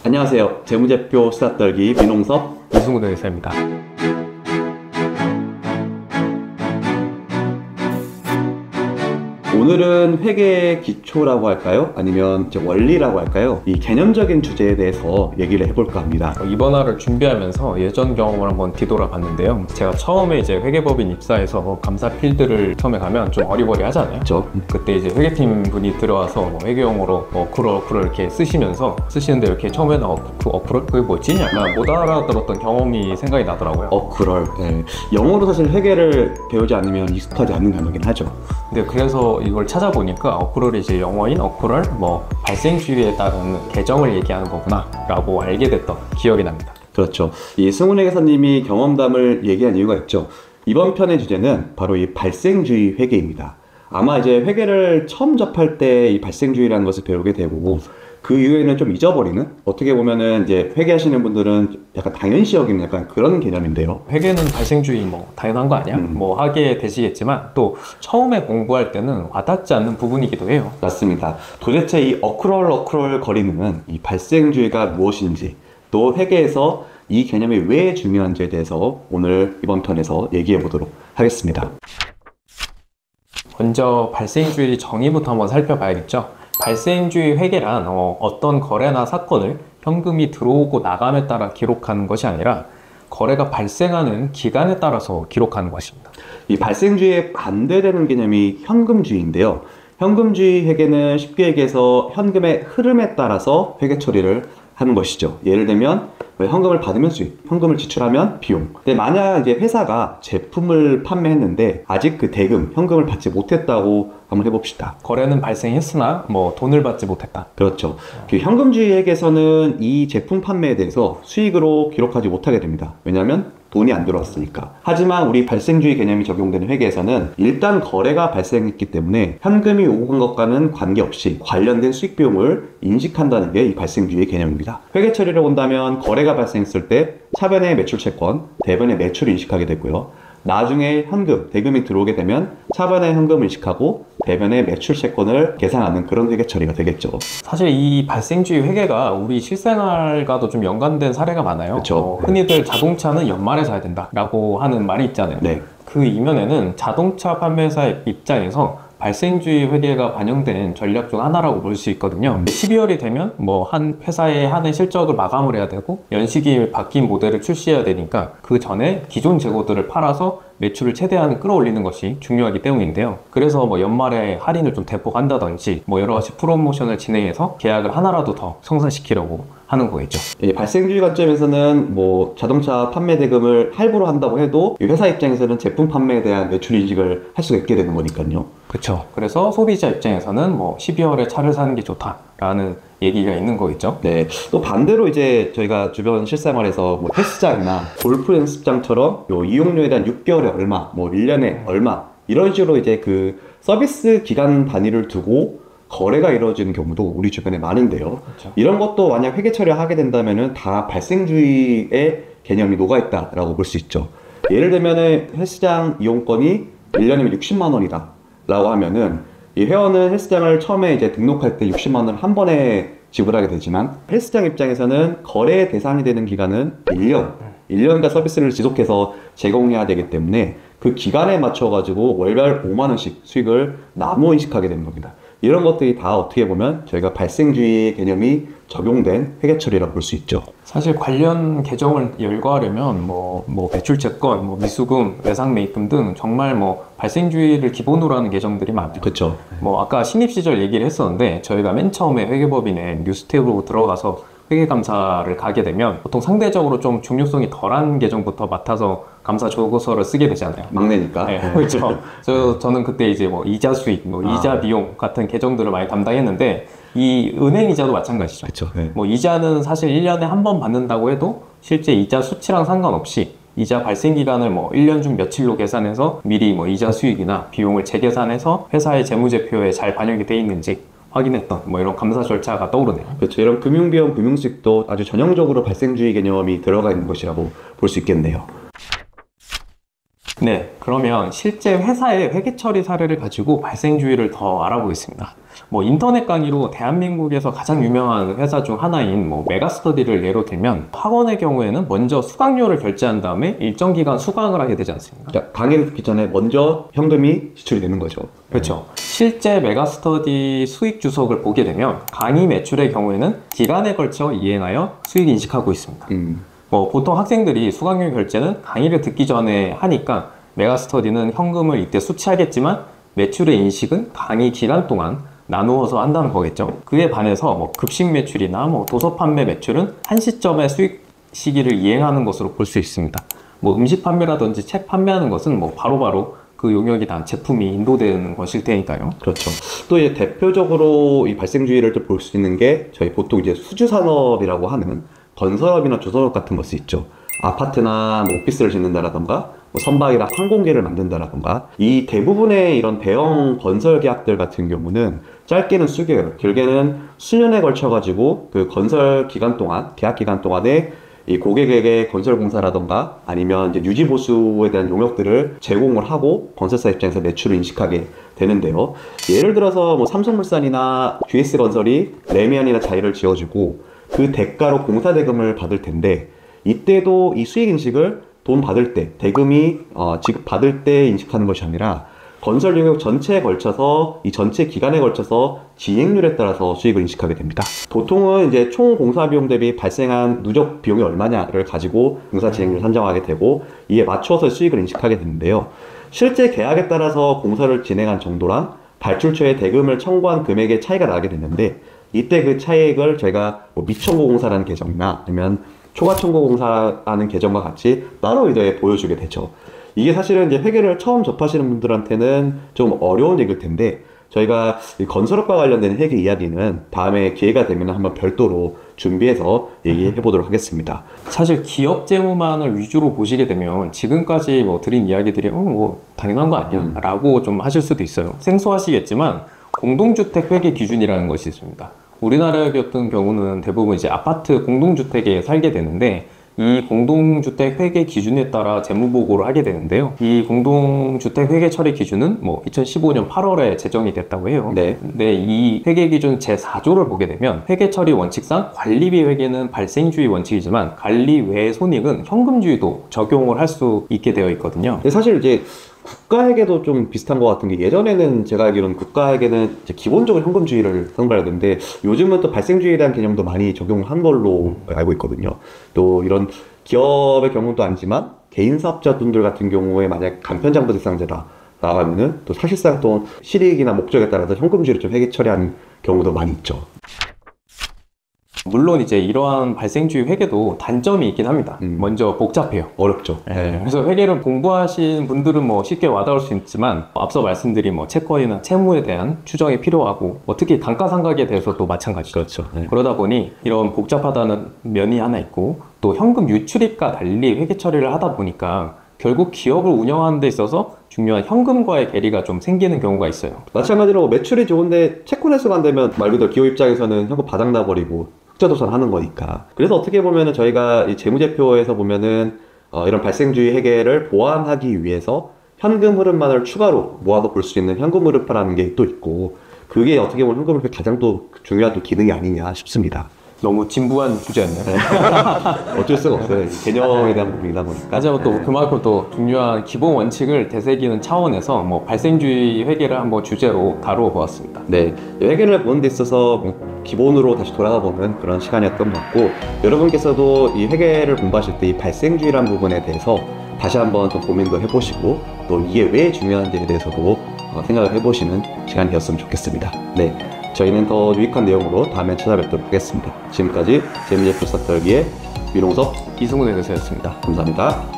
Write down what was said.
안녕하세요. 재무제표 수다 떨기 민홍섭 이승우 대리사입니다. 오늘은 회계의 기초라고 할까요? 아니면 이제 원리라고 할까요? 이 개념적인 주제에 대해서 얘기를 해볼까 합니다. 이번 화를 준비하면서 예전 경험을 한번 뒤돌아봤는데요. 제가 처음에 이제 회계법인 입사해서 감사 필드를 처음에 가면 좀 어리버리 하잖아요. 그렇죠? 그때 이제 회계팀 분이 들어와서 뭐 회계용어로 어쿠럴 이렇게 쓰시는데 이렇게 처음에는 그 어쿠럴? 그게 뭐지? 약간 못 알아들었던 경험이 생각이 나더라고요. 어쿠럴. 네. 영어로 사실 회계를 배우지 않으면 익숙하지 않는 단어긴 하죠. 근데 그래서 이걸 찾아보니까 어쿠럴이 이제 영어인 어쿠럴, 발생주의에 따른 계정을 얘기하는 거구나 라고 알게 됐던 기억이 납니다. 그렇죠. 이 승훈 회계사님이 경험담을 얘기한 이유가 있죠. 이번 편의 주제는 바로 이 발생주의 회계입니다. 아마 이제 회계를 처음 접할 때 이 발생주의라는 것을 배우게 되고 그 이후에는 좀 잊어버리는, 어떻게 보면은 이제 회계하시는 분들은 약간 당연시 여기는 약간 그런 개념인데요. 회계는 발생주의 당연한 거 아니야? 하게 되시겠지만 또 처음에 공부할 때는 와닿지 않는 부분이기도 해요. 맞습니다. 도대체 이 어크럴 거리는 이 발생주의가 무엇인지, 또 회계에서 이 개념이 왜 중요한지에 대해서 오늘 이번 편에서 얘기해 보도록 하겠습니다. 먼저 발생주의 정의부터 한번 살펴봐야겠죠. 발생주의 회계란 어떤 거래나 사건을 현금이 들어오고 나감에 따라 기록하는 것이 아니라 거래가 발생하는 기간에 따라서 기록하는 것입니다. 이 발생주의에 반대되는 개념이 현금주의인데요. 현금주의 회계는 쉽게 얘기해서 현금의 흐름에 따라서 회계 처리를 하는 것이죠. 예를 들면 현금을 받으면 수익, 현금을 지출하면 비용. 근데 만약 이제 회사가 제품을 판매했는데 아직 그 대금, 현금을 받지 못했다고 한번 해봅시다. 거래는 발생했으나 돈을 받지 못했다. 그렇죠. 그 현금주의 회계에서는 이 제품 판매에 대해서 수익으로 기록하지 못하게 됩니다. 왜냐하면 돈이 안 들어왔으니까. 하지만 우리 발생주의 개념이 적용되는 회계에서는 일단 거래가 발생했기 때문에 현금이 오고 간 것과는 관계없이 관련된 수익 비용을 인식한다는 게 이 발생주의 개념입니다. 회계 처리를 본다면 거래가 발생했을 때 차변의 매출 채권, 대변의 매출을 인식하게 되고요. 나중에 현금, 대금이 들어오게 되면 차변의 현금을 인식하고 대변의 매출 채권을 계산하는 그런 회계 처리가 되겠죠. 사실 이 발생주의 회계가 우리 실생활과도 좀 연관된 사례가 많아요. 그렇죠. 흔히들 자동차는 연말에 사야 된다라고 하는 말이 있잖아요. 네. 그 이면에는 자동차 판매사의 입장에서 발생주의 회계가 반영된 전략 중 하나라고 볼 수 있거든요. 12월이 되면 한 회사의 한 해 실적을 마감을 해야 되고 연식이 바뀐 모델을 출시해야 되니까 그 전에 기존 재고들을 팔아서 매출을 최대한 끌어올리는 것이 중요하기 때문인데요. 그래서 연말에 할인을 좀 대폭 한다든지 여러 가지 프로모션을 진행해서 계약을 하나라도 더 성사시키려고 하는 거겠죠. 발생주의 관점에서는 자동차 판매 대금을 할부로 한다고 해도 회사 입장에서는 제품 판매에 대한 매출 인식을 할 수가 있게 되는 거니까요. 그렇죠. 그래서 소비자 입장에서는 12월에 차를 사는 게 좋다라는 얘기가 있는 거겠죠. 네. 또 반대로 이제 저희가 주변 실생활에서 헬스장이나 골프 연습장처럼 이용료에 대한 6개월에 얼마, 1년에 얼마 이런 식으로 이제 그 서비스 기간 단위를 두고 거래가 이루어지는 경우도 우리 주변에 많은데요. 그렇죠. 이런 것도 만약 회계 처리를 하게 된다면은 다 발생주의의 개념이 녹아있다라고 볼 수 있죠. 예를 들면은 헬스장 이용권이 1년이면 60만 원이다 라고 하면은 이 회원은 헬스장을 처음에 이제 등록할 때 60만 원을 한 번에 지불하게 되지만 헬스장 입장에서는 거래 대상이 되는 기간은 1년간 서비스를 지속해서 제공해야 되기 때문에 그 기간에 맞춰가지고 월별 5만 원씩 수익을 나눠 인식하게 되는 겁니다. 이런 것들이 다 어떻게 보면 저희가 발생주의 개념이 적용된 회계 처리라고 볼 수 있죠. 사실 관련 계정을 열거하려면 매출채권, 미수금, 외상매입금 등 정말 발생주의를 기본으로 하는 계정들이 많아요. 그렇죠. 아까 신입 시절 얘기를 했었는데 저희가 맨 처음에 회계법인에 뉴스텝으로 들어가서 회계감사를 가게 되면 보통 상대적으로 좀 중요성이 덜한 계정부터 맡아서 감사 조서를 쓰게 되잖아요. 막내니까. 네, 그렇죠. 저는 그때 이제 이자 수익, 이자 비용 같은 계정들을 많이 담당했는데 이 은행 이자도 마찬가지죠. 그렇죠. 네. 이자는 사실 1년에 한 번 받는다고 해도 실제 이자 수치랑 상관없이 이자 발생 기간을 1년 중 며칠로 계산해서 미리 이자 수익이나 비용을 재계산해서 회사의 재무제표에 잘 반영이 돼 있는지 확인했던 이런 감사 절차가 떠오르네요. 그렇죠. 이런 금융비용, 금융수익도 아주 전형적으로 발생주의 개념이 들어가 있는 것이라고 볼 수 있겠네요. 네, 그러면 실제 회사의 회계 처리 사례를 가지고 발생주의를 더 알아보겠습니다. 인터넷 강의로 대한민국에서 가장 유명한 회사 중 하나인 메가스터디를 예로 들면 학원의 경우에는 먼저 수강료를 결제한 다음에 일정 기간 수강을 하게 되지 않습니까? 그러니까 강의를 듣기 전에 먼저 현금이 지출이 되는 거죠. 그렇죠. 실제 메가스터디 수익 주석을 보게 되면 강의 매출의 경우에는 기간에 걸쳐 이행하여 수익 인식하고 있습니다. 보통 학생들이 수강료 결제는 강의를 듣기 전에 하니까 메가스터디는 현금을 이때 수취하겠지만 매출의 인식은 강의 기간 동안 나누어서 한다는 거겠죠. 그에 반해서 급식 매출이나 도서 판매 매출은 한 시점의 수익 시기를 이행하는 것으로 볼 수 있습니다. 음식 판매라든지 책 판매하는 것은 바로바로 그 용역이 다 제품이 인도되는 것일 테니까요. 그렇죠. 또 이제 대표적으로 이 발생주의를 또 볼 수 있는 게 저희 보통 이제 수주 산업이라고 하는 건설업이나 조선업 같은 것이 있죠. 아파트나 오피스를 짓는다라던가 선박이나 항공기를 만든다라던가 이 대부분의 이런 대형 건설 계약들 같은 경우는 짧게는 수개월, 길게는 수년에 걸쳐 가지고 그 건설 기간 동안, 계약 기간 동안에 이 고객에게 건설 공사라던가 아니면 이제 유지 보수에 대한 용역들을 제공을 하고 건설사 입장에서 매출을 인식하게 되는데요. 예를 들어서 삼성물산이나 GS건설이 레미안이나 자이를 지어주고 그 대가로 공사 대금을 받을 텐데 이때도 이 수익 인식을 돈 받을 때, 대금이 지급 받을 때 인식하는 것이 아니라 건설 용역 전체에 걸쳐서 이 전체 기간에 걸쳐서 지행률에 따라서 수익을 인식하게 됩니다. 보통은 이제 총 공사 비용 대비 발생한 누적 비용이 얼마냐를 가지고 공사 지행률을 산정하게 되고 이에 맞춰서 수익을 인식하게 되는데요. 실제 계약에 따라서 공사를 진행한 정도랑 발출처에 대금을 청구한 금액의 차이가 나게 되는데 이때 그 차익을 저희가 미청구 공사라는 계정이나 아니면 초과청구 공사라는 계정과 같이 따로 이제 보여주게 되죠. 이게 사실은 이제 회계를 처음 접하시는 분들한테는 좀 어려운 얘기일 텐데 저희가 건설업과 관련된 회계 이야기는 다음에 기회가 되면 한번 별도로 준비해서 얘기해 보도록 하겠습니다. 사실 기업 재무만을 위주로 보시게 되면 지금까지 드린 이야기들이 당연한 거 아니야 라고 좀 하실 수도 있어요. 생소하시겠지만 공동주택 회계 기준이라는 것이 있습니다. 우리나라 같은 경우는 대부분 이제 아파트 공동주택에 살게 되는데 이 공동주택 회계 기준에 따라 재무보고를 하게 되는데요. 이 공동주택 회계 처리 기준은 2015년 8월에 제정이 됐다고 해요. 네. 근데 이 회계 기준 제4조를 보게 되면 회계 처리 원칙상 관리비 회계는 발생주의 원칙이지만 관리 외의 손익은 현금주의도 적용을 할 수 있게 되어 있거든요. 근데 사실 이제 국가회계도 좀 비슷한 것 같은 게 예전에는 제가 알기로는 국가회계는 이제 기본적으로 현금주의를 선발하는데 요즘은 또 발생주의에 대한 개념도 많이 적용을 한 걸로 알고 있거든요. 또 이런 기업의 경우도 아니지만 개인 사업자분들 같은 경우에 만약 간편장부 대상자다 나가면은 또 사실상 또 실익이나 목적에 따라서 현금주의를 좀 회계 처리하는 경우도 많이 있죠. 물론 이제 이러한 발생주의 회계도 단점이 있긴 합니다. 먼저 복잡해요. 어렵죠. 네. 그래서 회계를 공부하신 분들은 쉽게 와닿을 수 있지만 앞서 말씀드린 채권이나 채무에 대한 추정이 필요하고 특히 감가상각에 대해서도 마찬가지죠. 그렇죠. 네. 그러다 보니 이런 복잡하다는 면이 하나 있고 또 현금 유출입과 달리 회계 처리를 하다 보니까 결국 기업을 운영하는 데 있어서 중요한 현금과의 괴리가 좀 생기는 경우가 있어요. 마찬가지로 매출이 좋은데 채권 회수가 안 되면 말 그대로 기업 입장에서는 현금 바닥나버리고 흑자도산 하는 거니까. 그래서 어떻게 보면은 저희가 이 재무제표에서 보면은 이런 발생주의 회계를 보완하기 위해서 현금 흐름만을 추가로 모아서 볼 수 있는 현금 흐름파라는 게 또 있고 그게 어떻게 보면 현금 흐름의 가장 또 중요한 또 기능이 아니냐 싶습니다. 너무 진부한 주제였네요. 어쩔 수가 없어요. 개념에 대한 부분이다 보니까. 하지만 또 그만큼 또 중요한 기본 원칙을 되새기는 차원에서 발생주의 회계를 한번 주제로 다루어 보았습니다. 네, 회계를 보는 데 있어서 기본으로 다시 돌아가 보는 그런 시간이었던 것 같고 여러분께서도 이 회계를 공부하실 때 이 발생주의라는 부분에 대해서 다시 한번 좀 고민도 해보시고 또 이게 왜 중요한지에 대해서도 생각을 해보시는 시간이 되었으면 좋겠습니다. 네, 저희는 더 유익한 내용으로 다음에 찾아뵙도록 하겠습니다. 지금까지 재무제표 싹 떨기의 민홍섭, 이승훈 회계사였습니다. 감사합니다.